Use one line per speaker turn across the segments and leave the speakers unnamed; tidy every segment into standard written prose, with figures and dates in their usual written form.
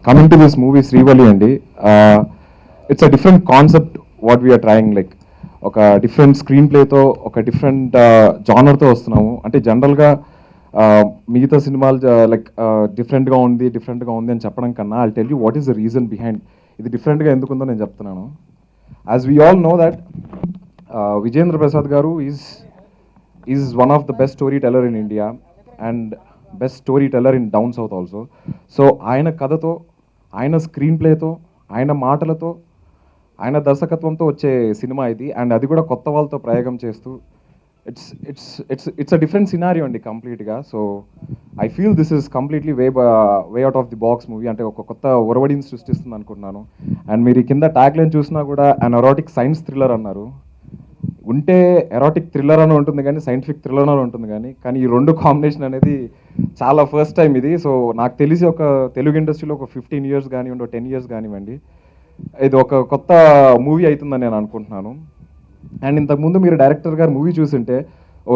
coming to this movie Srivalli andi, it's a different concept what we are trying, like ఒక different screen ప్లేతో ఒక different జానర్తో వస్తున్నాము. అంటే జనరల్గా మిగతా సినిమాలు లైక్ డిఫరెంట్గా ఉంది అని చెప్పడం కన్నా I'll tell you what is the reason behind ఇది డిఫరెంట్గా ఎందుకుందో నేను చెప్తున్నాను. As we all know that Vijayendra Prasad గారు is one of the best story teller in India and best story teller in down south also. So ఆయన కథతో, ఆయన screen ప్లేతో, ఆయన మాటలతో, ఆయన దర్శకత్వంతో వచ్చే సినిమా ఇది. అండ్ అది కూడా కొత్త వాళ్ళతో ప్రయోగం చేస్తూ ఇట్స్ అ డిఫరెంట్ సినారియో అండి కంప్లీట్గా. So I feel this is completely way out of the box movie. అంటే ఒక కొత్త ఒరవడిని సృష్టిస్తుంది అనుకుంటున్నాను. అండ్ మీరు కింద ట్యాగ్ లైన్ చూసినా కూడా అన్ ఎరాటిక్ సైన్స్ థ్రిల్లర్ అన్నారు. ఉంటే ఎరాటిక్ థ్రిల్లర్ అని ఉంటుంది కానీ సైంటిఫిక్ థ్రిల్లర్ అని ఉంటుంది కానీ ఈ రెండు కాంబినేషన్ అనేది చాలా ఫస్ట్ టైం ఇది. సో నాకు తెలిసి ఒక తెలుగు ఇండస్ట్రీలో ఒక 15 years కానివ్వండి, 10 years కానివ్వండి, ఇది ఒక కొత్త మూవీ అవుతుందని నేను అనుకుంటున్నాను. అండ్ ఇంతకుముందు మీరు డైరెక్టర్ గారు మూవీ చూసింటే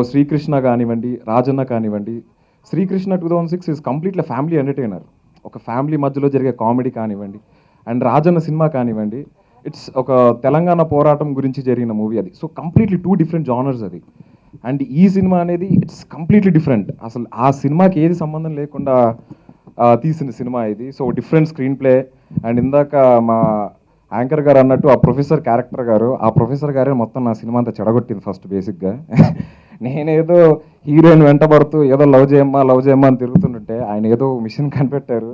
శ్రీకృష్ణ కానివ్వండి, రాజన్న కానివ్వండి. Srikrishna 2006 is completely family entertainer, ఒక ఫ్యామిలీ మధ్యలో జరిగే కామెడీ కానివ్వండి. అండ్ రాజన్న సినిమా కానివ్వండి, ఇట్స్ ఒక తెలంగాణ పోరాటం గురించి జరిగిన మూవీ అది. సో కంప్లీట్లీ 2 different జానర్స్ అది. అండ్ ఈ సినిమా అనేది ఇట్స్ కంప్లీట్లీ డిఫరెంట్. అసలు ఆ సినిమాకి ఏది సంబంధం లేకుండా తీసిన సినిమా ఇది. So different screenplay. And ఇందాక మా యాంకర్ గారు అన్నట్టు ఆ ప్రొఫెసర్ క్యారెక్టర్ గారు, ఆ ప్రొఫెసర్ గారే మొత్తం నా సినిమా అంతా చెడగొట్టింది ఫస్ట్ బేసిక్గా. నేనేదో హీరోయిన్ వెంటబడుతూ ఏదో లవ్ చేయమ్మా అని తిరుగుతుంటే ఆయన ఏదో మిషన్ కనిపెట్టారు.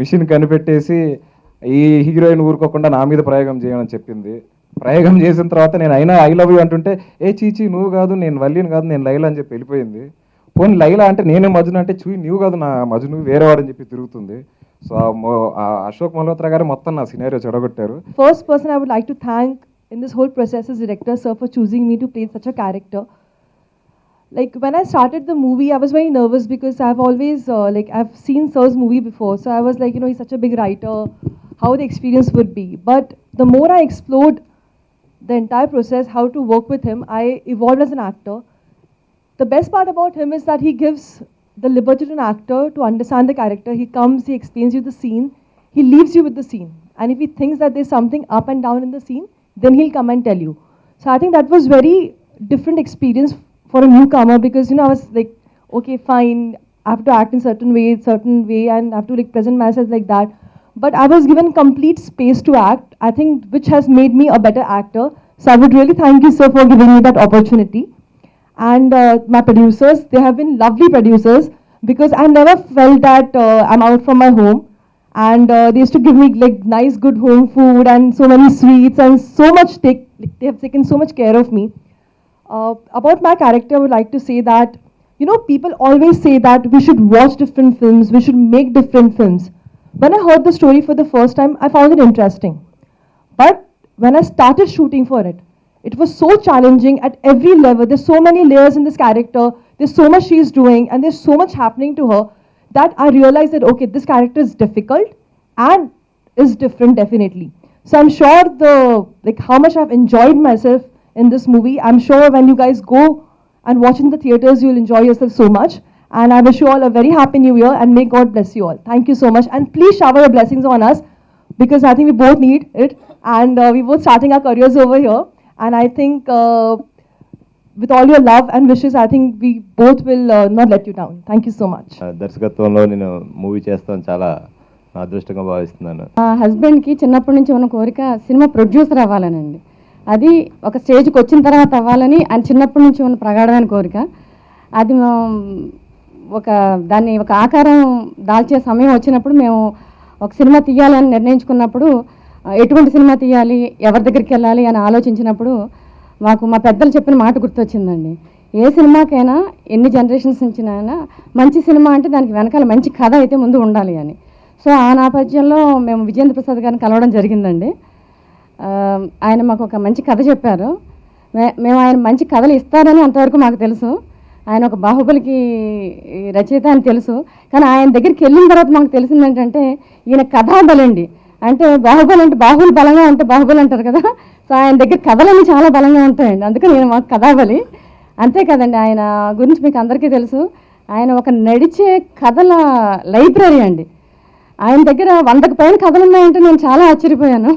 మిషన్ కనిపెట్టేసి ఈ హీరోయిన్ ఊరుకోకుండా నా మీద ప్రయోగం చేయమని చెప్పింది. ప్రయోగం చేసిన తర్వాత నేను అయినా ఐ లవ్ యూ అంటుంటే చీచి నువ్వు కాదు, నేను వల్లిని కాదు, నేను లైలా అని చెప్పి వెళ్ళిపోయింది. పోనీ లైలా అంటే నేనే మజును అంటే నువ్వు కాదు నా మజును వేరేవాడని చెప్పి తిరుగుతుంది. సో అశోక్ మల్హోత్రా గారు మొత్తం నా scenario చెడగొట్టారు.
First person I would like to thank in this whole process is director sir for choosing me to play such a character. Like when I started the movie, I was very nervous because I've always I've seen sir's movie before, so I was like, he's such a big writer, how the experience would be. But the more I explored the entire process, how to work with him, I evolved as an actor. The best part about him is that he gives the liberty to an actor to understand the character. He comes, he explains you the scene, he leaves you with the scene. And if he thinks that there's something up and down in the scene, then he'll come and tell you. So I think that was very different experience for a newcomer because, I was like, okay, fine, I have to act in certain way, and I have to present myself like that. But I was given complete space to act, I think, which has made me a better actor. So I would really thank you, sir, for giving me that opportunity. And my producers, they have been lovely producers because I never felt that I'm out from my home. And they used to give me nice, good home food and so many sweets and so much they have taken so much care of me. About my character, I would like to say that, people always say that we should watch different films, we should make different films. When I heard the story for the first time, I found it interesting. But when I started shooting for it, it was so challenging at every level. There's so many layers in this character. There's so much she's doing and there's so much happening to her that I realized that, okay, this character is difficult and is different definitely. So I'm sure how much I've enjoyed myself in this movie. I'm sure when you guys go and watch in the theaters, you'll enjoy yourself so much. And I wish you all a very happy new year and may God bless you all. Thank you so much. And please shower your blessings on us because I think we both need it. And we're both starting our careers over here. And I think with all your love and wishes, I think we both will not let you down. Thank you so much.
దర్శకత్వంలో నేను movie చేస్తాను చాలా నా అదృష్టంగా భావిస్తున్నాను.
మా హస్బెండ్కి చిన్నప్పటి నుంచి ఉన్న కోరిక సినిమా ప్రొడ్యూసర్ అవ్వాలనండి. అది ఒక స్టేజ్కి వచ్చిన తర్వాత అవ్వాలని ఆయన చిన్నప్పటి నుంచి ఉన్న ప్రగాఢమైన కోరిక. అది దాన్ని ఒక ఆకారం దాల్చే సమయం వచ్చినప్పుడు మేము ఒక సినిమా తీయాలని నిర్ణయించుకున్నప్పుడు ఎటువంటి సినిమా తీయాలి, ఎవరి దగ్గరికి వెళ్ళాలి అని ఆలోచించినప్పుడు మాకు మా పెద్దలు చెప్పిన మాట గుర్తొచ్చిందండి. ఏ సినిమాకైనా ఎన్ని జనరేషన్స్ నుంచినైనా మంచి సినిమా అంటే దానికి వెనకాల మంచి కథ అయితే ముందు ఉండాలి అని. సో ఆ నేపథ్యంలో మేము విజయేంద్ర ప్రసాద్ గారిని కలవడం జరిగిందండి. ఆయన మాకు ఒక మంచి కథ చెప్పారు. మేము ఆయన మంచి కథలు ఇస్తారని అంతవరకు మాకు తెలుసు. ఆయన ఒక బాహుబలికి రచయిత అని తెలుసు. కానీ ఆయన దగ్గరికి వెళ్ళిన తర్వాత మాకు తెలిసింది ఏంటంటే ఈయన కథాబలండి. అంటే బాహుబలి అంటే బాహువులు బలంగా ఉంటే బాహుబలి అంటారు కదా. సో ఆయన దగ్గర కథలన్నీ చాలా బలంగా ఉంటాయండి. అందుకని నేను మాకు కథాబలి. అంతే కదండి, ఆయన గురించి మీకు అందరికీ తెలుసు. ఆయన ఒక నడిచే కథల లైబ్రరీ అండి. ఆయన దగ్గర 100కి పైన కథలు ఉన్నాయంటే నేను చాలా ఆశ్చర్యపోయాను.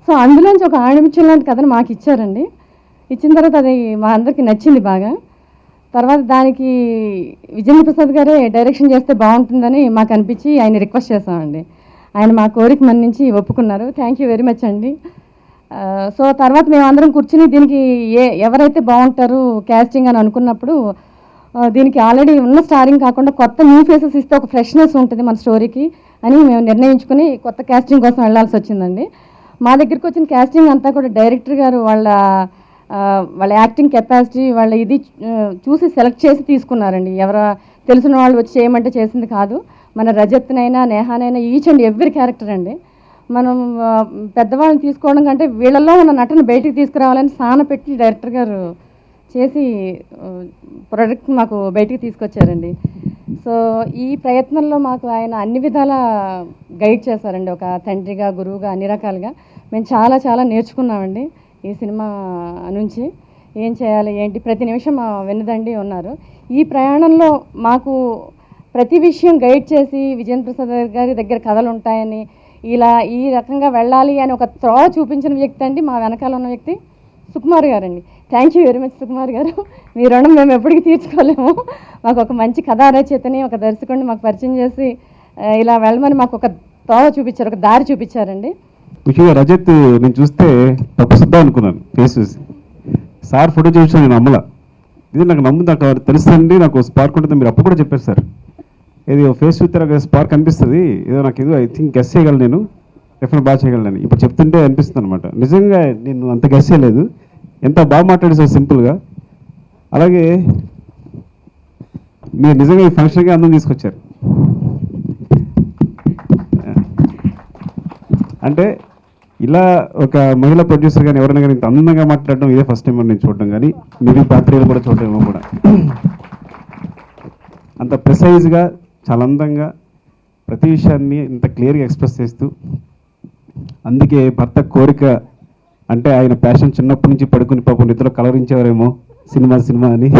సో అందులోంచి ఒక ఆణిముత్యం లాంటి కథను మాకు ఇచ్చారండి. ఇచ్చిన తర్వాత అది మా అందరికీ నచ్చింది బాగా. తర్వాత దానికి విజయేంద్ర ప్రసాద్ గారే డైరెక్షన్ చేస్తే బాగుంటుందని మాకు అనిపించి ఆయన రిక్వెస్ట్ చేసామండి. ఆయన మా కోరిక మన్నించి ఒప్పుకున్నారు. థ్యాంక్ యూ వెరీ మచ్ అండి. సో తర్వాత మేమందరం కూర్చుని దీనికి ఎవరైతే బాగుంటారు క్యాస్టింగ్ అని అనుకున్నప్పుడు దీనికి ఆల్రెడీ ఉన్న స్టారింగ్ కాకుండా కొత్త న్యూ ఫేసెస్ ఇస్తే ఒక ఫ్రెష్నెస్ ఉంటుంది మన స్టోరీకి అని మేము నిర్ణయించుకుని కొత్త క్యాస్టింగ్ కోసం వెళ్ళాల్సి వచ్చిందండి. మా దగ్గరికి వచ్చిన క్యాస్టింగ్ అంతా కూడా డైరెక్టర్ గారు వాళ్ళ యాక్టింగ్ కెపాసిటీ వాళ్ళ ఇది చూసి సెలెక్ట్ చేసి తీసుకున్నారండి. తెలిసిన వాళ్ళు వచ్చి చేయమంటే చేసింది కాదు. మన రజత్నైనా నేహానైనా ఈచ్ అండ్ ఎవ్రీ క్యారెక్టర్ అండి. మనం పెద్దవాళ్ళని తీసుకోవడం కంటే వీళ్ళల్లో ఉన్న నటన బయటికి తీసుకురావాలని సాన పెట్టి డైరెక్టర్ గారు చేసి ప్రొడక్ట్ మాకు బయటికి తీసుకొచ్చారండి. సో ఈ ప్రయత్నంలో మాకు ఆయన అన్ని విధాల గైడ్ చేశారండి. ఒక తండ్రిగా గురువుగా అన్ని రకాలుగా మేము చాలా చాలా నేర్చుకున్నామండి ఈ సినిమా నుంచి. ఏం చేయాలి ఏంటి ప్రతి నిమిషం వెన్నుదండి ఉన్నారు. ఈ ప్రయాణంలో మాకు ప్రతి విషయం గైడ్ చేసి విజయేంద్ర ప్రసాద్ గారి దగ్గర కథలు ఉంటాయని ఇలా ఈ రకంగా వెళ్ళాలి అని ఒక త్రోవ చూపించిన వ్యక్తి అండి మా వెనకాల ఉన్న వ్యక్తి సుకుమార్ గారండి. Thank you very much Sukumar గారు. మీ రుణం మేము ఎప్పటికీ తీర్చుకోలేము. మాకు ఒక మంచి కథా రచయితని ఒక దర్శకుడిని మాకు పరిచయం చేసి ఇలా వెళ్ళమని మాకు ఒక త్రోవ చూపించారు, ఒక దారి చూపించారండి.
ముఖ్యంగా రజత్ నేను చూస్తే తప్పసిద్దాం అనుకున్నాను ఫేస్ చూసి. సార్ ఫోటో చూసాను, నేను నమ్మలా. ఇది నాకు నాకు తెలుస్తుంది, నాకు స్పార్క్ ఉంటుంది. మీరు అప్పుడు కూడా చెప్పారు సార్, ఇది ఫేస్ చూస్తే నాకు స్పార్క్ అనిపిస్తుంది, ఏదో నాకు ఏదో ఐ థింక్ గెస్ చేయగలను, నేను డెఫినెట్ బాగా చేయగలను. ఇప్పుడు చెప్తుంటే అనిపిస్తుంది అనమాట. నిజంగా నేను అంత గెస్ చేయలేదు. ఎంత బాగా మాట్లాడి సార్ సింపుల్గా. అలాగే మీరు నిజంగా ఈ ఫంక్షన్గా అందం తీసుకొచ్చారు. అంటే ఇలా ఒక మహిళా ప్రొడ్యూసర్ కానీ ఎవరైనా కానీ ఇంత అందంగా మాట్లాడడం ఇదే ఫస్ట్ టైం నేను చూడడం, కానీ మీరు పాత్రలు కూడా చూడడం కూడా అంత ప్రిసైజ్గా చాలా అందంగా ప్రతి విషయాన్ని ఇంత క్లియర్గా ఎక్స్ప్రెస్ చేస్తూ, అందుకే భర్త కోరిక అంటే ఆయన ప్యాషన్ చిన్నప్పటి నుంచి పడుకుని పాపం నిద్రలో కలవరించేవారేమో సినిమా అని.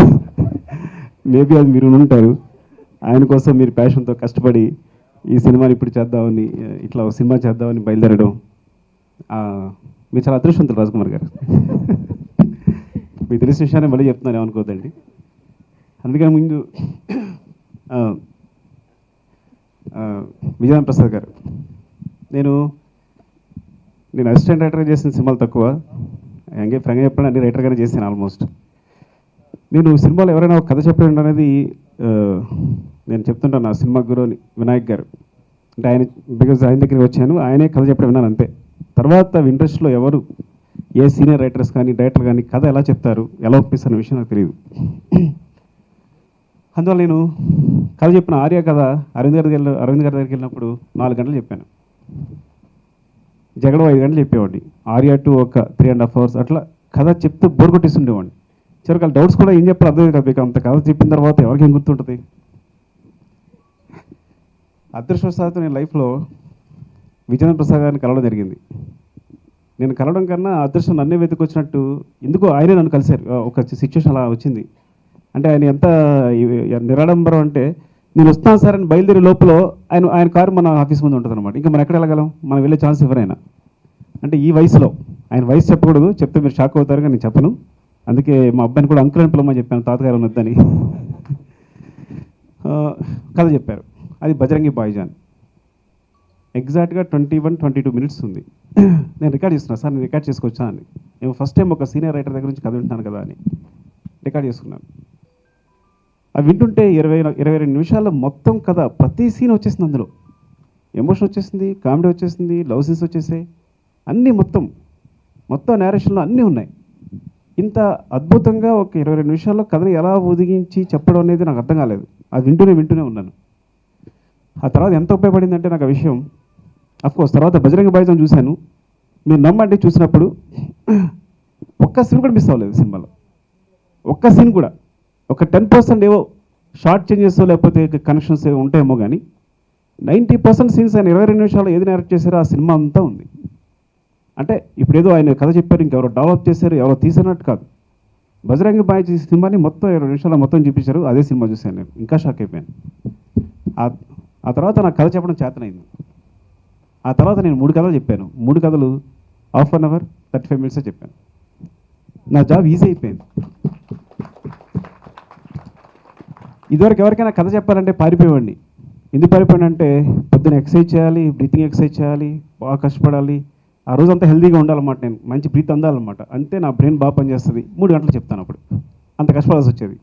మేబీ అది మీరు ఉంటారు. ఆయన కోసం మీరు ప్యాషన్తో కష్టపడి ఈ సినిమాని ఇప్పుడు చేద్దామని, ఇట్లా ఒక సినిమా చేద్దామని బయలుదేరడం మీరు చాలా అదృష్టవంతులు రాజకుమార్ గారు. మీకు తెలిసిన విషయాన్ని మళ్ళీ చెప్తున్నాను, ఏమనుకోద్దండి. అందుకని ముందు విజయేంద్ర ప్రసాద్ గారు, నేను అసిస్టెంట్ రైటర్గా చేసిన సినిమాలు తక్కువ, ఫ్రంగా చెప్పండి అన్ని రైటర్గానే చేశాను ఆల్మోస్ట్. నేను సినిమాలో ఎవరైనా ఒక కథ చెప్పడం అనేది నేను చెప్తుంటాను నా సినిమా గురు వినాయక్ గారు. అంటే ఆయన బికాజ్ ఆయన దగ్గరికి వచ్చాను, ఆయనే కథ చెప్పడం విన్నాను అంతే. తర్వాత ఇండస్ట్రీలో ఎవరు ఏ సీనియర్ రైటర్స్ కానీ డైరెక్టర్ కానీ కథ ఎలా చెప్తారు, ఎలా ఒప్పిస్తారు అనే విషయం నాకు తెలియదు. అందువల్ల నేను కథ చెప్పిన ఆర్య కథ అరవింద్ గారి దగ్గరికి వెళ్ళినప్పుడు 4 గంటలు చెప్పాను. జగడ 5 గంటలు చెప్పేవాడిని. ఆర్య టు ఒక 3.5 hours అట్లా కథ చెప్తూ బోర్ కొట్టేస్తుండేవాడిని. చివరికి వాళ్ళ డౌట్స్ కూడా ఏం చెప్పారు అర్థం కాదు. మీకు అంత కథ చెప్పిన తర్వాత ఎవరికి ఏం గుర్తుంటుంది. అదృష్టవశాత్తు నేను లైఫ్లో విజయేంద్ర ప్రసాద్ గారిని కలవడం జరిగింది. నేను కలవడం కన్నా అదృష్టం నన్నే వెతుకొచ్చినట్టు ఎందుకో ఆయనే నన్ను కలిశారు. ఒక సిచ్యువేషన్ అలా వచ్చింది. అంటే ఆయన ఎంత నిరాడంబరం అంటే, నేను వస్తాను సార్ అని బయలుదేరే లోపల ఆయన కారు మన ఆఫీస్ ముందు ఉంటుంది అనమాట. ఇంకా మనం ఎక్కడ వెళ్ళగలం, మనం వెళ్ళే ఛాన్స్ ఎవరైనా. అంటే ఈ వయసులో ఆయన వయసు చెప్పకూడదు, చెప్తే మీరు షాక్ అవుతారు, కానీ నేను చెప్పను. అందుకే మా అబ్బాయిని కూడా అంకుల్ అని పిలవమని చెప్పాను, తాతగారు వద్దని. కథ చెప్పారు. అది బజరంగి భాయిజాన్. ఎగ్జాక్ట్గా 21-22 minutes ఉంది. నేను రికార్డ్ చేస్తున్నాను సార్, నేను రికార్డ్ చేసుకొచ్చా అని. నేను ఫస్ట్ టైం ఒక సీనియర్ రైటర్ దగ్గర నుంచి కథ వింటున్నాను కదా అని రికార్డ్ చేసుకున్నాను. అవి వింటుంటే 22 నిమిషాల్లో మొత్తం కథ ప్రతి సీన్ వచ్చేసింది. అందులో ఎమోషన్ వచ్చేసింది, కామెడీ వచ్చేసింది, లవ్ సీన్స్ వచ్చేసాయి, అన్నీ మొత్తం నేరేషన్లో అన్నీ ఉన్నాయి. ఇంత అద్భుతంగా ఒక 22 నిమిషాల్లో కథని ఎలా ఒదిగించి చెప్పడం అనేది నాకు అర్థం కాలేదు. అది వింటూనే ఉన్నాను. ఆ తర్వాత ఎంత ఉపయోగపడిందంటే నాకు ఆ విషయం, అఫ్కోర్స్ తర్వాత బజరంగి భాయిజాన్ చూశాను. మీరు నమ్మండి, చూసినప్పుడు ఒక్క సీన్ కూడా మిస్ అవ్వలేదు సినిమాలో. ఒక్క సీన్ కూడా, ఒక 10% ఏవో షార్ట్ చేంజెస్ లేకపోతే కనెక్షన్స్ ఏవో ఉంటాయేమో, కానీ 90% సీన్స్ ఆయన 22 నిమిషాల్లో ఏది డైరెక్ట్ చేశారో ఆ సినిమా అంతా ఉంది. అంటే ఇప్పుడు ఏదో ఆయన కథ చెప్పారు, ఇంకెవరో డెవలప్ చేశారు, ఎవరో తీసినట్టు కాదు. బజరంగి భాయ్ సినిమాని మొత్తం 20 నిమిషాల్లో మొత్తం చూపించారు. అదే సినిమా చూశాను నేను, ఇంకా షాక్ అయిపోయాను. ఆ తర్వాత నాకు కథ చెప్పడం చేతనైంది. ఆ తర్వాత నేను 3 కథలు చెప్పాను. 3 కథలు హాఫ్ అన్ అవర్ 35 మినిట్సే చెప్పాను. నా జాబ్ ఈజీ అయిపోయింది. ఇదివరకు ఎవరికైనా కథ చెప్పాలంటే పారిపోయేవాడిని. ఎందుకు పారిపోయానంటే పొద్దున ఎక్సర్సైజ్ చేయాలి, బ్రీతింగ్ ఎక్సర్సైజ్ చేయాలి, బాగా కష్టపడాలి. ఆ రోజంతా హెల్తీగా ఉండాలన్నమాట. నేను మంచి బ్రీత్ అందాలన్నమాట. అంతే నా బ్రెయిన్ బాగా పనిచేస్తుంది. 3 గంటలు చెప్తాను. అప్పుడు అంత కష్టపడాల్సి వచ్చేది.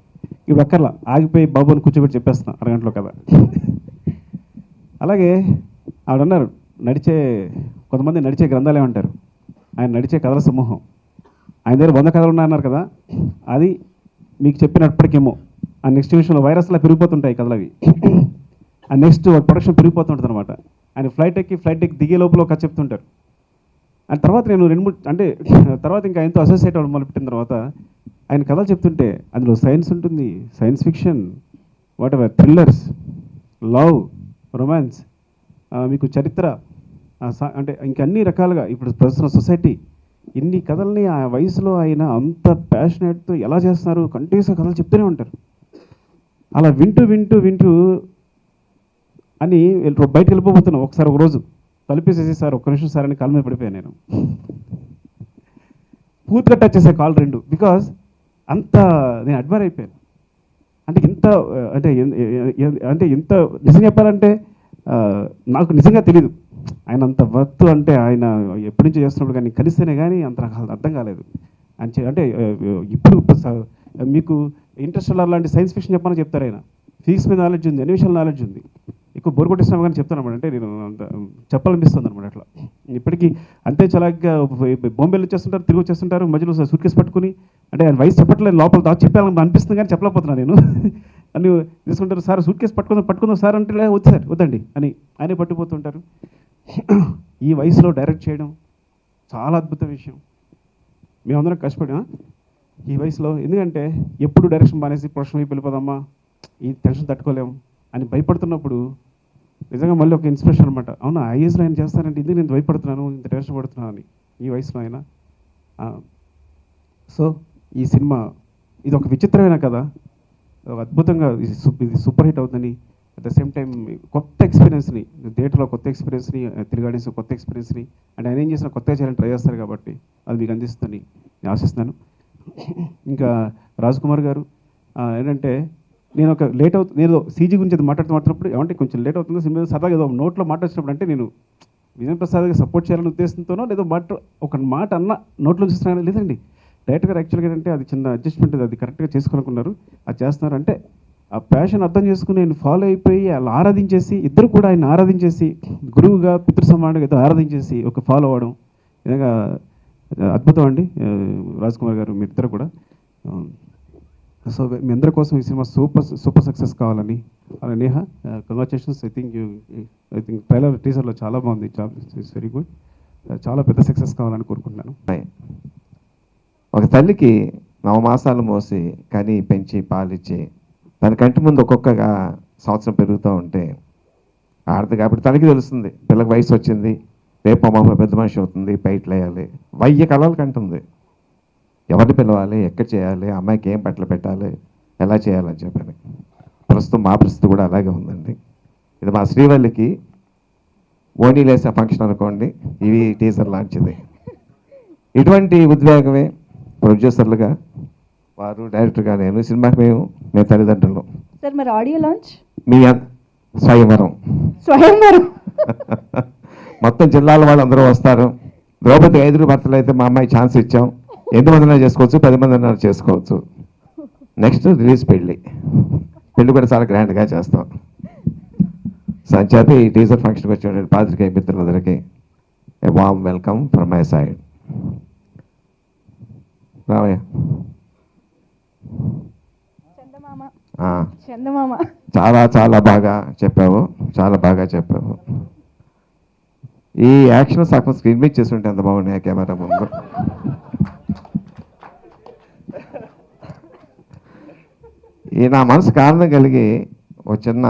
ఇప్పుడు అక్కర్లా, ఆగిపోయి బాబుని కూర్చోబెట్టి చెప్పేస్తున్నాను అరగంటలో కదా. అలాగే ఆవిడన్నారు, కొంతమంది నడిచే గ్రంథాలు ఏమంటారు, ఆయన నడిచే కథల సమూహం. ఆయన దగ్గర 100 కథలు ఉన్నాయన్నారు కదా, అది మీకు చెప్పినప్పటికేమో ఆ నెక్స్ట్ విషయంలో వైరస్లా పెరిగిపోతుంటాయి కథలు అవి. ఆ నెక్స్ట్ ప్రొడక్షన్ పెరిగిపోతుంటుంది అనమాట. ఆయన ఫ్లైట్ ఎక్కి దిగే లోపల ఒక కథ చెప్తుంటారు. అండ్ తర్వాత నేను 2-3 అంటే తర్వాత ఇంకా ఆయనతో అసోసియేట్ అవ్వడం మొదలుపెట్టిన తర్వాత ఆయన కథలు చెప్తుంటే అందులో సైన్స్ ఉంటుంది, science fiction, what ever, thrillers, love, romance, మీకు చరిత్ర, అంటే ఇంక అన్ని రకాలుగా ఇప్పుడు ప్రస్తుతం సొసైటీ, ఇన్ని కథల్ని ఆ వయసులో ఆయన అంత ప్యాషనేట్తో ఎలా చేస్తున్నారు, కంటిన్యూస్గా కథలు చెప్తూనే ఉంటారు. అలా వింటూ అని బయటకు వెళ్ళిపోతున్నాను. ఒకసారి ఒక రోజు తలుపేసేసి, సార్ ఒక్క నిమిషం సార్ అని కాలు మీద పడిపోయాను. నేను పూర్తిగా టచ్ చేసే కాల్ 2, బికాజ్ అంత నేను అడ్మైర్ అయిపోయాను. అంటే ఇంత నిజం చెప్పాలంటే నాకు నిజంగా తెలీదు ఆయన అంత వర్త్. అంటే ఆయన ఎప్పటి నుంచో చేస్తున్నప్పుడు కానీ కలిస్తేనే కానీ అంత నాకు అర్థం కాలేదు. అంటే ఇప్పుడు మీకు ఇంటర్స్టెల్లార్ లాంటి సైన్స్ ఫిక్షన్ చెప్పమని చెప్తారు. ఆయన ఫిజిక్స్ మీద నాలెడ్జ్ ఉంది, అన్ని విషయాల నాలెడ్జ్ ఉంది. ఎక్కువ బోర్ కొట్టిస్తున్నాం కానీ చెప్తాను అనమాట. అంటే నేను అంత చెప్పాలనిపిస్తుంది అనమాట. అట్లా ఇప్పటికీ అంతే చలాగ్గా బాంబేలో వచ్చేస్తుంటారు, తిరిగి వచ్చేస్తుంటారు, మధ్యలో సూట్ కేసు పట్టుకుని. అంటే ఆయన వయసు చెప్పట్లేదు, లోపల దాచి చెప్పాలని అనిపిస్తుంది కానీ చెప్పలేకపోతున్నాను నేను. అని తీసుకుంటారు, సార్ సూట్ కేసు పట్టుకుందాం సార్ అంటే వద్దు సార్ వద్దండి అని ఆయనే పట్టుకుపోతుంటారు. ఈ వయసులో డైరెక్ట్ చేయడం చాలా అద్భుత విషయం. మేమందరం కష్టపడినా ఈ వయసులో, ఎందుకంటే ఎప్పుడు డైరెక్షన్ మానేసి ప్రొఫెషన్ వైపు వెళ్ళిపోదామా, ఈ టెన్షన్ తట్టుకోలేము అని భయపడుతున్నప్పుడు నిజంగా మళ్ళీ ఒక ఇన్స్పిరేషన్ అనమాట. అవునా, ఆ ఏజ్లో ఆయన చేస్తానంటే ఇది నేను భయపడుతున్నాను, ఇంత టెన్షన్ పడుతున్నాను అని ఈ వయసులో ఆయన. సో ఈ సినిమా ఇది ఒక విచిత్రమైన కథ, అద్భుతంగా ఇది సూపర్ హిట్ అవుతుందని, అట్ ద సేమ్ టైం కొత్త ఎక్స్పీరియన్స్ని, థియేటర్లో కొత్త ఎక్స్పీరియన్స్ని, తిరిగాడేసి కొత్త ఎక్స్పీరియన్స్ని, అంటే ఆయన ఏం చేసినా కొత్తగా చేయాలని ట్రై చేస్తారు కాబట్టి అది మీకు అందిస్తుందని నేను ఆశిస్తున్నాను. ఇంకా రాజ్ కుమార్ గారు ఏంటంటే, నేను ఒక నేను సీజీ గురించి మాట్లాడుతున్నప్పుడు ఏమంటే కొంచెం లేట్ అవుతుందో సినిమా సరదాగా ఏదో నోట్లో మాట వచ్చినప్పుడు, అంటే నేను విజయ్ ప్రసాద్గా సపోర్ట్ చేయాలనే ఉద్దేశంతోనో లేదో ఒక మాట అన్న నోట్లో చూస్తున్నాను, లేదండి డైరెక్టర్ గారు యాక్చువల్గా అంటే అది చిన్న అడ్జస్ట్మెంట్, అది కరెక్ట్గా చేసుకోనుకున్నారు, అది చేస్తున్నారు. అంటే ఆ ప్యాషన్ అర్థం చేసుకుని ఆయన ఫాలో అయిపోయి వాళ్ళు ఆరాధించేసి, ఇద్దరు కూడా ఆయన ఆరాధించేసి, గురువుగా పితృ సమానంగా ఇద్దరు ఆరాధించేసి ఒక ఫాలో అవ్వడం నిజంగా అద్భుతం అండి. రాజ్ కుమార్ గారు మీరిద్దరు కూడా. సో మీ అందరి కోసం ఈ సినిమా సూపర్ సక్సెస్ కావాలని. అలా Neha, congratulations. I think trailer టీజర్లో చాలా బాగుంది, ఇట్స్ వెరీ గుడ్. చాలా పెద్ద సక్సెస్ కావాలని కోరుకుంటున్నాను.
ఒక తల్లికి 9 మాసాలు మోసి కని పెంచి పాలిచ్చి తన కంటి ముందు ఒక్కొక్కగా సంవత్సరం పెరుగుతూ ఉంటే ఆడదు కాబట్టి తనకి తెలుస్తుంది, పిల్లకి వయసు వచ్చింది, రేపు అమ్మ పెద్ద మనిషి అవుతుంది, బయటలు వేయాలి, 1000 కళలు కంటుంది. ఎవరిని పిలవాలి, ఎక్కడ చేయాలి, అమ్మాయికి ఏం బట్టలు పెట్టాలి, ఎలా చేయాలని చెప్పని. ప్రస్తుతం మా పరిస్థితి కూడా అలాగే ఉందండి. ఇది మా శ్రీవల్లికి ఓణీలేసే ఫంక్షన్ అనుకోండి, ఇవి టీజర్ లాంచ్ది. ఇటువంటి ఉద్వేగమే ప్రొడ్యూసర్లుగా వారు, డైరెక్టర్గా నేను, సినిమాకి మేము తల్లిదండ్రులు.
సార్ మరి ఆడియో లాంచ్
మీ స్వయంవరం మొత్తం జిల్లాల వాళ్ళు అందరూ వస్తారు. ద్రౌపది 5 భర్తలు అయితే మా అమ్మాయి ఛాన్స్ ఇచ్చాం, 8 మందినా చేసుకోవచ్చు, 10 మందినా చేసుకోవచ్చు. నెక్స్ట్ రిలీజ్ పెళ్ళి కూడా చాలా గ్రాండ్గా చేస్తాం. సంచేత ఈ టీజర్ ఫంక్షన్కి వచ్చిన పాత్రికేయ మిత్రులందరికీ a warm welcome from my side. Ramayya,
చందమామ
చాలా చాలా బాగా చెప్పావు, చాలా బాగా చెప్పావు. ఈ యాక్షన్ సగం స్క్రీన్ మీద చేస్తుంటే ఎంత బాగున్నాయి కెమెరా ముందు. ఈ నా మనసుకు ఆనందం కలిగి ఒక చిన్న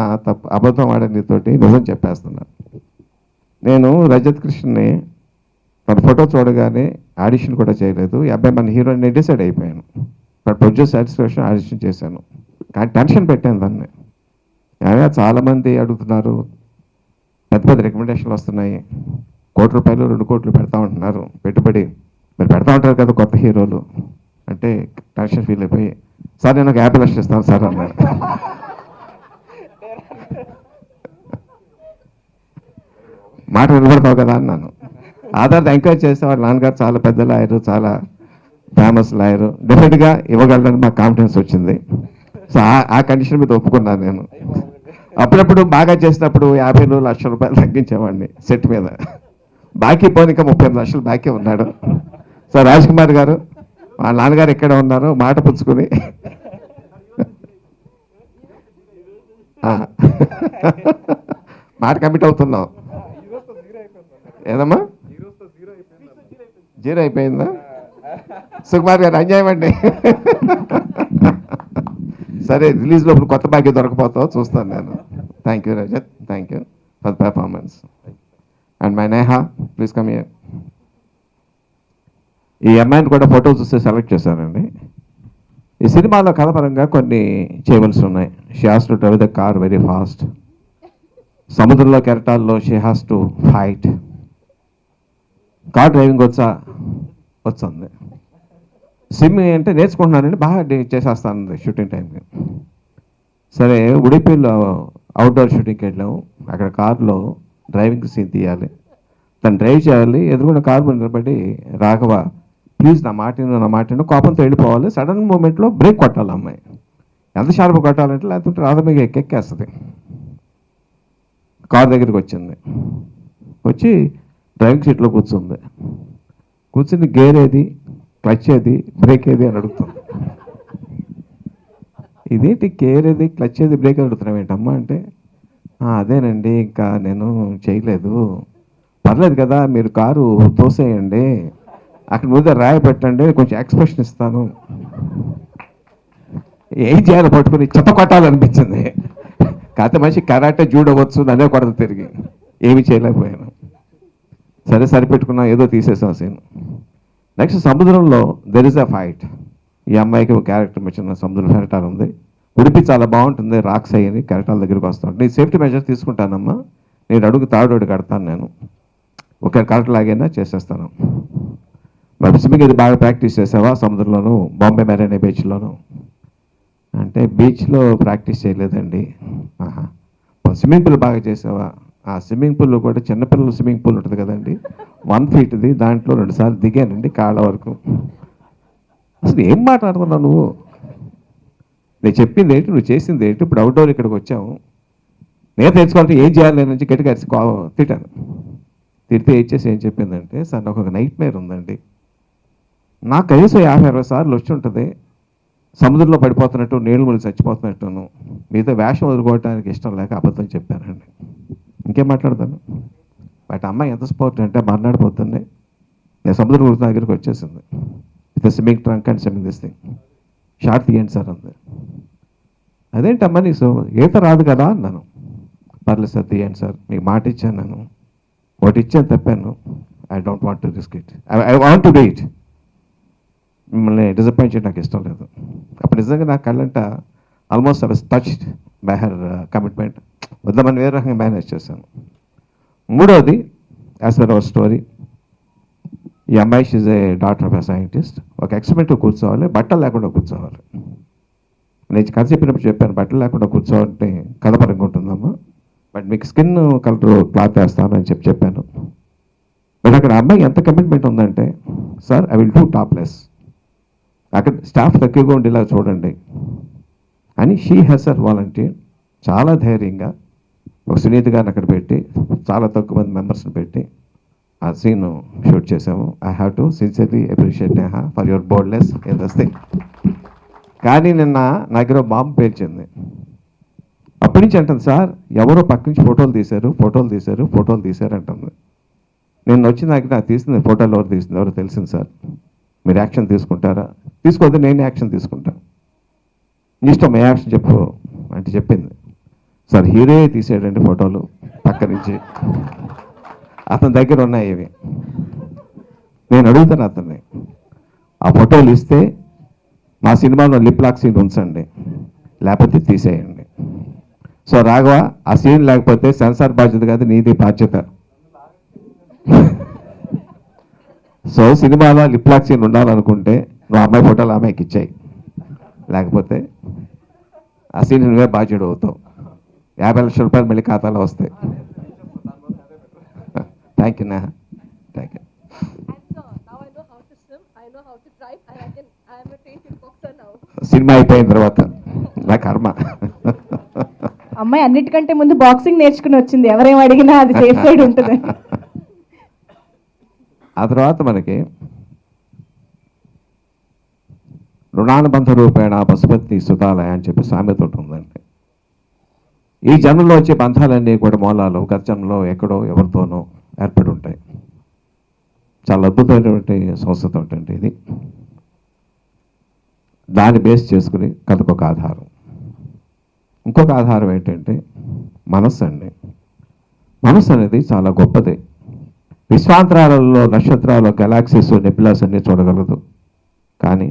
అబద్ధం ఆడే నీతోటి నిజం చెప్పేస్తున్నాను. నేను రజత్ కృష్ణని తన ఫోటో చూడగానే ఆడిషన్ కూడా చేయలేదు, ఈ అబ్బాయి మన హీరోని డిసైడ్ అయిపోయాను. ప్రొడ్యూస్ సాటిస్ఫాక్షన్ ఆడిషన్ చేశాను, కానీ టెన్షన్ పెట్టాను దాన్ని. చాలామంది అడుగుతున్నారు, పెద్ద పెద్ద రికమెండేషన్లు వస్తున్నాయి, ₹1 2 కోట్లు పెడతా ఉంటున్నారు పెట్టుబడి. మీరు పెడతా ఉంటారు కదా కొత్త హీరోలు అంటే టెన్షన్ ఫీల్ అయిపోయి, సార్ నేను ఒక 50 లక్షలు ఇస్తాను సార్ అన్నాడు. మాట వినబడతావు కదా అన్నాను. ఆధార్ ఎంకరేజ్ చేస్తే వాళ్ళ నాన్నగారు చాలా పెద్ద లాయరు, చాలా ఫేమస్ లాయరు, డెఫినెట్గా ఇవ్వగలరని మాకు కాన్ఫిడెన్స్ వచ్చింది. సో ఆ కండిషన్ మీద ఒప్పుకున్నాను నేను. అప్పుడప్పుడు బాగా చేసినప్పుడు 50 లక్షల రూపాయలు తగ్గించేవాడిని సెట్ మీద. బాకీ పోనీ ఇంకా 35 లక్షలు బాకీ ఉన్నాడు. సో రాజ్ కుమార్ గారు వాళ్ళ నాన్నగారు ఎక్కడ ఉన్నారో మాట పుచ్చుకుని మాట కమిట్ అవుతున్నాం. ఏదమ్మా జీరో అయిపోయిందా? సుకుమార్ గారు అన్యాయం అండి. సరే రిలీజ్ లోపల కొత్త బాకీ దొరకపోతావు చూస్తాను నేను. Thank you Rajat, thank you for the performance. And my Neha, please come here. ఈ అమ్మాయిని కూడా ఫోటో చూస్తే సెలెక్ట్ చేశానండి. ఈ సినిమాలో కథపరంగా కొన్ని చేయవలసి ఉన్నాయి. She has to drive the car very fast. సముద్రంలో కెరటాల్లో she has to fight. Car driving వచ్చింది. స్విమ్మింగ్ అంటే నేర్చుకుంటున్నానండి, బాగా చేసేస్తాను షూటింగ్ టైంకి. సరే ఉడిపిలో అవుట్డోర్ షూటింగ్కి వెళ్ళాము. అక్కడ కారులో డ్రైవింగ్ సీన్ తీయాలి, తను డ్రైవ్ చేయాలి. ఎదురుకున్న కారు మీద నిలబడి, రాఘవ ప్లీజ్ నా మాటను కోపంతో వెళ్ళిపోవాలి. సడన్ మూమెంట్లో బ్రేక్ కొట్టాలి అమ్మాయి. ఎంత షార్ప్ కొట్టాలంటే లేకపోతే రాధ మీద ఎక్కేస్తుంది. కారు దగ్గరికి వచ్చింది, వచ్చి డ్రైవింగ్ సీట్లో కూర్చుని గేర్ ఏది, క్లచ్ ఏది, బ్రేక్ ఏది అని అడుగుతుంది. ఇదేంటి గేర్ ఏది, క్లచ్ ఏది, బ్రేక్ అడుగుతున్నాం ఏంటమ్మా అంటే, అదేనండి ఇంకా నేను చేయలేదు. పర్లేదు కదా మీరు కారు తోసేయండి, అక్కడ ముందే రాయి పెట్టండి, కొంచెం ఎక్స్ప్రెషన్ ఇస్తాను. ఏం చేయాలో పట్టుకుని చెత్త కొట్టాలనిపించింది. కాకపోతే మనిషి కరాటే జూడవచ్చు, అదే కొడత తిరిగి ఏమి చేయలేకపోయాను. సరే సరిపెట్టుకున్నా, ఏదో తీసేసాం సీన్. నెక్స్ట్ సముద్రంలో దెర్ ఇస్ అ ఫైట్. ఈ అమ్మాయికి ఒక క్యారెక్టర్ వచ్చిన సముద్రం కెరటాలు ఉంది. ఉడిపి చాలా బాగుంటుంది, రాక్స్ అయ్యి కెరటాల దగ్గరికి వస్తాను. నేను సేఫ్టీ మెజర్స్ తీసుకుంటానమ్మా, నేను అడుగు తాడు కడతాను, నేను ఒక కరెక్ట్ లాగైనా చేసేస్తాను. మరి స్విమ్మింగ్ ఇది బాగా ప్రాక్టీస్ చేసావా సముద్రంలోను, బాంబే మెరైనా బీచ్లోను అంటే, బీచ్లో ప్రాక్టీస్ చేయలేదండి. స్విమ్మింగ్ పూల్ బాగా చేసావా? ఆ స్విమ్మింగ్ పూల్ కూడా చిన్నపిల్లలు స్విమ్మింగ్ పూల్ ఉంటుంది కదండి, 1 ఫీట్ది, దాంట్లో 2 సార్లు దిగానండి కాళ్ళ వరకు. అసలు ఏం మాట్లాడుతున్నావు నువ్వు? నేను చెప్పింది ఏంటి, నువ్వు చేసింది ఏంటి? ఇప్పుడు అవుట్డోర్ ఇక్కడికి వచ్చాము, నేను తెచ్చుకోవాలంటే ఏం చేయాలి నుంచి గట్టిగా తిట్టాను. తిడితే ఇచ్చేసి ఏం చెప్పిందంటే, సార్ నాకు ఒక నైట్ మేర్ ఉందండి, నాకు కనీసం 50-60 సార్లు వచ్చి ఉంటుంది సముద్రంలో పడిపోతున్నట్టు, నీళ్ళు ముళ్ళు చచ్చిపోతున్నట్టును, మీతో వేషం వదులుకోవడానికి ఇష్టం లేక అబద్ధం చెప్పానండి. ఇంకేం మాట్లాడతాను? బట్ అమ్మాయి ఎంత స్పోర్ట్ అంటే, మర్నాడు పొద్దున్నే నేను సముద్రం గురించి దగ్గరికి వచ్చేసింది, with swimming trunk and swimming this thing. Short తీయండి సార్ అంది. అదేంటమ్మా నీకు ఈత రాదు కదా అన్నాను. పర్లేదు సార్ తీయండి సార్, మీకు మాట ఇచ్చాను, నేను ఒకటి ఇచ్చాను తప్పాను, I don't want to risk it, I want to do it. మిమ్మల్ని డిసప్పాయింట్ చేయడం నాకు ఇష్టం లేదు. అప్పుడు నిజంగా నా కళ్ళంట almost I was touched by her commitment. వద్దామని వేరే రకంగా మేనేజ్ చేశాను. మూడవది, యాజ్ పర్ అవర్ స్టోరీ, ఈ అమ్మాయి she's a daughter of a scientist. ఒక ఎక్స్పెరిమెంట్ కూర్చోవాలి, బట్టలు లేకుండా కూర్చోవాలి. నేను కథ చెప్పినప్పుడు చెప్పాను, బట్టలు లేకుండా కూర్చోవాలంటే కథపరంగా ఉంటుందమ్మా, బట్ మీకు స్కిన్ కలర్ క్లాత్ వేస్తాను అని చెప్పాను. బట్ అక్కడ అమ్మాయి ఎంత కమిట్మెంట్ ఉందంటే, sir I will do topless, అక్కడ స్టాఫ్ తక్కువగా ఉండేలా చూడండి అని షీ హెస్ హర్ వాలంటీర్. చాలా ధైర్యంగా ఒక సునీత గారిని అక్కడ పెట్టి, చాలా తక్కువ మంది మెంబర్స్ని పెట్టి ఆ సీన్ షూట్ చేసాము. I have to sincerely appreciate Neha for your boldness in this thing. కానీ నిన్న నా దగ్గర బాంబు పేల్చింది. అప్పటి నుంచి అంటుంది, సార్ ఎవరో పక్క నుంచి ఫోటోలు తీశారు అంటుంది. నేను వచ్చిన దగ్గర నాకు తీసింది ఫోటోలు ఎవరు తీసింది ఎవరో తెలిసింది సార్, మీరు యాక్షన్ తీసుకుంటారా? తీసుకోవద్దు, నేను యాక్షన్ తీసుకుంటాను, ఇష్టం ఏ యాక్షన్ చెప్పు అంటే చెప్పింది. సార్ హీరో తీసాడండి ఫోటోలు పక్క నుంచి, అతని దగ్గర ఉన్నాయి ఇవి. నేను అడుగుతాను అతన్ని, ఆ ఫోటోలు ఇస్తే మా సినిమాలో లిప్ లాక్ సీన్ ఉంచండి, లేకపోతే తీసేయండి. సో రాఘవ, ఆ సీన్ లేకపోతే సెన్సార్ బాధ్యత కాదు, నీది బాధ్యత. సో సినిమాలో లిప్లాక్ సీన్ ఉండాలనుకుంటే నువ్వు అమ్మాయి ఫోటోలు అమ్మాయికి ఇచ్చాయి, లేకపోతే ఆ సీన్ నువ్వే బాధ్యుడు అవుతావు. 50 లక్షల రూపాయలు మళ్ళీ ఖాతాలో వస్తాయి. Thank you Neha, thank you. Cinema అయిపోయిన తర్వాత నా కర్మ.
అమ్మాయి అన్నిటికంటే ముందు బాక్సింగ్ నేర్చుకుని వచ్చింది, ఎవరేం అడిగినా అది సేఫ్ సైడ్ ఉంటుంది.
ఆ తర్వాత మనకి రుణానుబంధ రూపేణ పశుపతి సుతాలయ అని చెప్పి సామెత ఒకటి ఉందండి. ఈ జన్మలో వచ్చే బంధాలన్నీ కూడా మూలాలు గత జన్మలో ఎక్కడో ఎవరితోనో ఏర్పడి ఉంటాయి. చాలా అద్భుతమైనటువంటి సంస్కృతి ఉంటుంది ఇది. దాన్ని బేస్ చేసుకుని కథకు ఒక ఆధారం. ఇంకొక ఆధారం ఏంటంటే మనస్సు అండి. మనస్సు అనేది చాలా గొప్పది. విశ్వాంతరాలలో, నక్షత్రాలు, గెలాక్సీస్, నెబులాస్ అన్నీ చూడగలదు, కానీ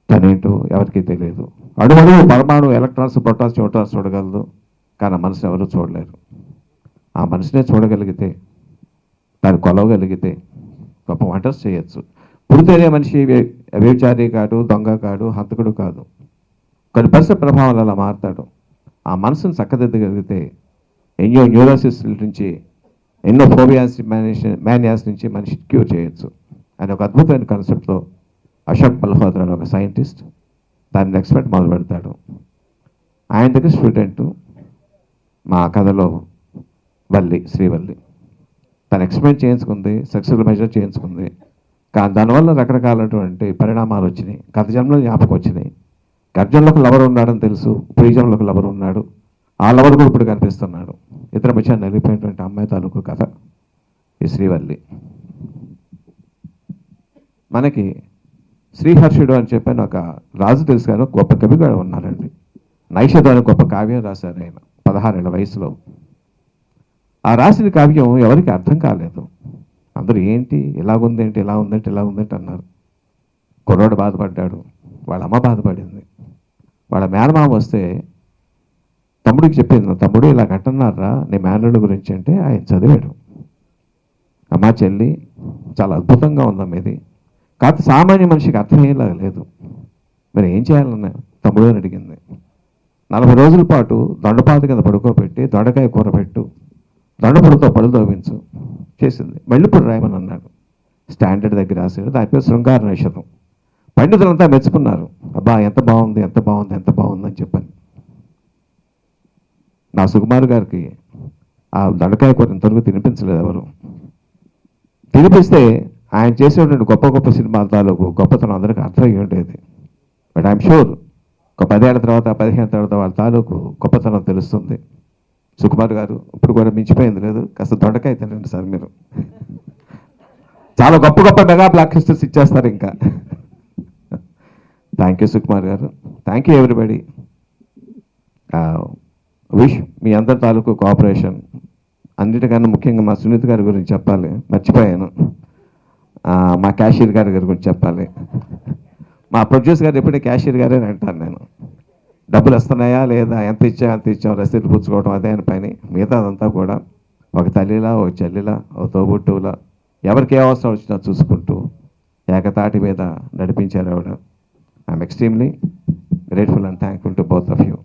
తనేంటో ఎవరికీ తెలియదు. అడుగడుగు పరమాణు, ఎలక్ట్రాన్స్, ప్రోటాన్స్, న్యూట్రాన్స్ చూడగలదు, కానీ ఆ మనసుని ఎవరు చూడలేరు. ఆ మనసునే చూడగలిగితే, దాన్ని కొలవగలిగితే గొప్ప వంటర్స్ చేయొచ్చు. పుడితేనే మనిషి వ్యభిచారి కాదు, దొంగ కాదు, హంతకుడు కాదు. కొన్ని పరిసర ప్రభావాలు అలా మారుతాడు. ఆ మనసును చక్కదిద్దగలిగితే ఎన్నో న్యూరోసిస్ నుంచి, ఎన్నో ఫోబియాస్, మేనియాస్ నుంచి మనిషి క్యూర్ చేయొచ్చు అని ఒక అద్భుతమైన కాన్సెప్ట్తో అశోక్ మల్హోత్రా అని ఒక సైంటిస్ట్ దాన్ని ఎక్స్పెరిమెంట్ మొదలు పెడతాడు. ఆయన దగ్గర స్టూడెంట్ మా కథలో శ్రీవల్లి. తను ఎక్స్పెరిమెంట్ చేయించుకుంది, సక్సెస్ఫుల్ మెజర్ చేయించుకుంది, కానీ దానివల్ల రకరకాలైనటువంటి పరిణామాలు వచ్చినాయి. గత జన్మలో జ్ఞాపకం వచ్చినాయి. గర్జంలో ఒక లవర్ ఉన్నాడని తెలుసు, ఇప్పుడు ఈ జన్మలో ఒక లవర్ ఉన్నాడు. ఆ లవర్ కూడా ఇప్పుడు కనిపిస్తున్నాడు. ఇద్దరి మధ్య నలిగిపోయినటువంటి అమ్మాయి తాలూకు కథ ఈ శ్రీవల్లి. మనకి శ్రీహర్షుడు అని చెప్పిన ఒక రాజు తెలుసు కానీ గొప్ప కవి కూడా ఉన్నారండి. నైషధు అని గొప్ప కావ్యం రాశారు ఆయన 16 ఏళ్ల వయసులో. ఆ రాసిన కావ్యం ఎవరికి అర్థం కాలేదు. అందరూ ఏంటి ఇలాగుందేంటి, ఇలా ఉందేంటి, ఇలా ఉందేంటి అన్నారు. కుర్రాడు బాధపడ్డాడు, వాళ్ళ అమ్మ బాధపడింది. వాళ్ళ మేనమామ వస్తే తమ్ముడికి చెప్పింది, తమ్ముడు ఇలా కట్టన్నారా నీ మేనల్లుడి గురించి అంటే ఆయన చదివాడు. అమ్మ చెల్లి చాలా అద్భుతంగా ఉందమ్మ ఇది, కాకపోతే సామాన్య మనిషికి అర్థమయ్యేలా లేదు, మరి ఏం చేయాలన్న తమ్ముడు అని అడిగింది. 40 రోజుల పాటు దొండపాత కింద పడుకోబెట్టి దొండకాయ కూర పెట్టు, దొండపొడితో పళ్ళు తోవించు చేసింది. మళ్ళీ ఇప్పుడు రాయమని అన్నాడు. స్టాండర్డ్ దగ్గర రాశాడు. దాని పేరు శృంగార నైషధం. పండితులంతా మెచ్చుకున్నారు, అబ్బా ఎంత బాగుంది, ఎంత బాగుంది, ఎంత బాగుంది అని చెప్పని. నా సుకుమార్ గారికి ఆ దొండకాయ కూర ఇంతవరకు తినిపించలేదు ఎవరు. తినిపిస్తే ఆయన చేసేటువంటి గొప్ప గొప్ప సినిమాల తాలూకు గొప్పతనం అందరికీ అర్థమయ్యి ఉండేది. బట్ ఐఎమ్ షూర్ ఒక 10 ఏళ్ల తర్వాత, 15 ఏళ్ళ తర్వాత వాళ్ళ తాలూకు గొప్పతనం తెలుస్తుంది. సుకుమార్ గారు ఇప్పుడు కూడా మించిపోయింది లేదు, కాస్త దొండకాయ తినండి సార్ మీరు. చాలా గొప్ప గొప్ప మెగా బ్లాక్ బస్టర్స్ ఇచ్చేస్తారు ఇంకా. థ్యాంక్ యూ సుకుమార్ గారు, thank you everybody. Wish me అందరి తాలూకు కోఆపరేషన్. అన్నిటికన్నా ముఖ్యంగా మా సునీత్ గారి గురించి చెప్పాలి, మర్చిపోయాను. మా క్యాషియర్ గారి గురించి చెప్పాలి. మా ప్రొడ్యూసర్ గారు ఎప్పుడే క్యాషియర్ గారే అంటాను నేను. డబ్బులు వస్తున్నాయా లేదా, ఎంత ఇచ్చాం రసీదు పుచ్చుకోవడం అదే అని పని. మిగతా అదంతా కూడా ఒక తల్లిలా, ఒక చెల్లిలా, ఒక తోబుట్టువులా ఎవరికి ఏ అవసరం వచ్చినా చూసుకుంటూ ఏకతాటి మీద నడిపించారు ఆవిడ. I'm extremely grateful and thankful to both of you.